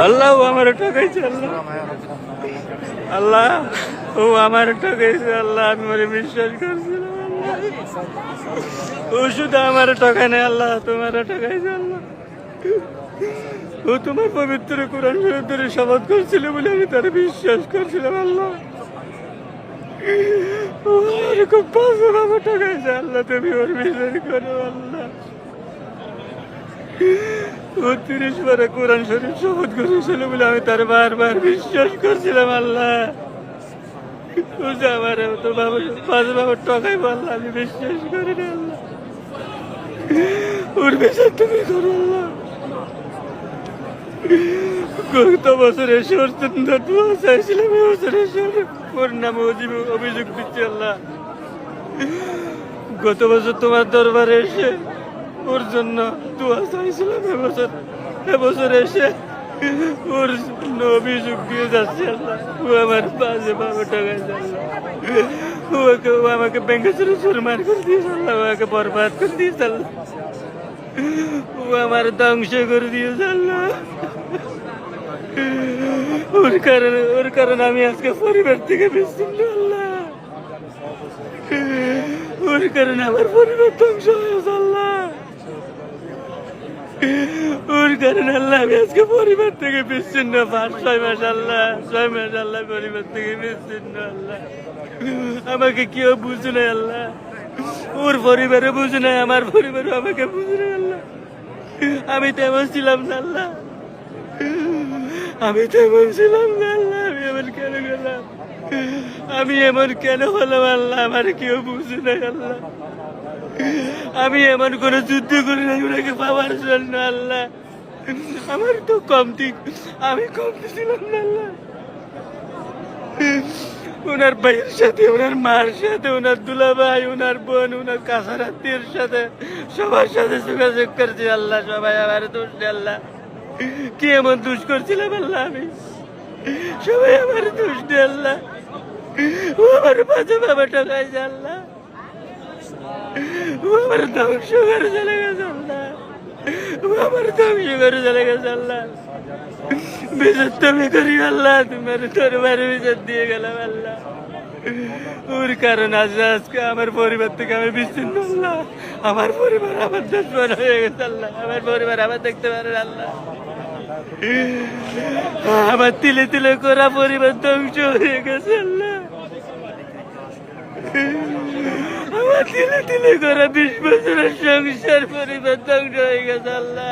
আল্লাহ ও আমার ঠকাইছে, আল্লাহ আল্লাহ ও আমার ঠকাইছে, আল্লাহ আমি ওরে বিশ্বাস করছিলাম, ও শুধু আমার ঠকায় নাই, আল্লাহ তোমার ঠকাইছে, আল্লাহ ও তোমার পবিত্র কোরআন শরীফ ধরে শপথ করছিল বলে আমি তার বিশ্বাস করছিলাম, আল্লাহ ও আমার খুব বাজে ভাবে ঠকাইছে, আল্লাহ তুমি ওর বিশ্বাস করো, আল্লাহ ও 30 বারে কোরআন শরীফ শপথ করেছিল বলে আমি তার বারবার বিশ্বাস করছিলাম, আল্লাহ ও যে আমার তো বাবা বাজে বাবা ঠকাই বললো আমি বিশ্বাস করি না, আল্লাহ ওর বিচার তুমি করো, আল্লাহ গত বছর এসে ওর দোয়া চাইছিলাম, এবছর এসে ওর নামে অভিযোগ দিচ্ছি, আল্লাহ গত বছর তোমার দরবারে এসে ওর জন্য দোয়া চাইছিলাম, এবছর এসে ওর অভিযোগ দিয়ে যাচ্ছে, আল্লাহ ও আমার বাজে বাবা টাকায়, আল্লাহ ও আমাকে ব্যাংকে চুরমার করে দিয়েছে, আল্লাহ ওকে বরবাদ করে দিয়েছে, আল্লাহ ও আমার ধ্বংস করে দিয়েছে, আল্লাহ ওর কারণে আমি আজকে পরিবার থেকে বিচ্ছিন্ন, আল্লাহ ওর কারণে আমার পরিবার ধ্বংস হয়েছে, আল্লাহ ওর কারণে আল্লাহ আমি আজকে পরিবার থেকে বিচ্ছিন্ন, 5-6 মাস, আল্লাহ 6 মাস আল্লাহ পরিবার থেকে বিচ্ছিন্ন, আল্লাহ আমাকে কেউ বুঝে নাই, আল্লাহ ওর পরিবারে বুঝে নাই, আমার পরিবারও আমাকে বুঝে নাই, আল্লাহ আমি তেমন ছিলাম না, আল্লাহ আমি তেমন ছিলাম না, আল্লাহ আমি এমন কেন গেলাম, আমি এমন কেন হলাম, আল্লাহ আমার কেউ বুঝে নাই, আল্লাহ আমি এমন কোনো যুদ্ধ করি নাই ওনাকে পাওয়ার জন্য, আল্লাহ আমার তো আমি কমতি ছিলাম না, আল্লাহ ওনার ভাইয়ের সাথে, ওনার মার সাথে, ওনার দুলাভাই, ওনার বোন, ওনার কাছার আত্মীয়ের সাথে সবার সাথে যোগাযোগ করছি, আল্লাহ সবাই আমার দোষ দেয়, আল্লাহ কি এমন দোষ করছিলাম, আল্লাহ আমি সবাই আমার দোষ দেয়, আল্লাহ ও আমার বাজে বাবা ঠকাইছে, আল্লাহ ও আমার ধ্বংস করে চলে গেছে, আল্লাহ ও আমার ধ্বংস করে চলে গেছে, আল্লাহ বিচার তুমি করি, আল্লাহ তোমার দরবারে বিচার দিয়ে গেলাম, আল্লাহ ওর কারণ আজকে আমার পরিবার থেকে আমি বিচ্ছিন্ন, আল্লাহ আমার পরিবার আমার দুশ্মন হয়ে গেছে, আল্লাহ আমার পরিবার আমার দেখতে পারে, আল্লাহ আমার তিলে তিলে করা পরিবার ধ্বংস হয়ে গেছে, আল্লাহ আমার তিলে তিলে করা 20 বছরের সংসার পরিবার ধ্বংস হয়ে গেছে, আল্লাহ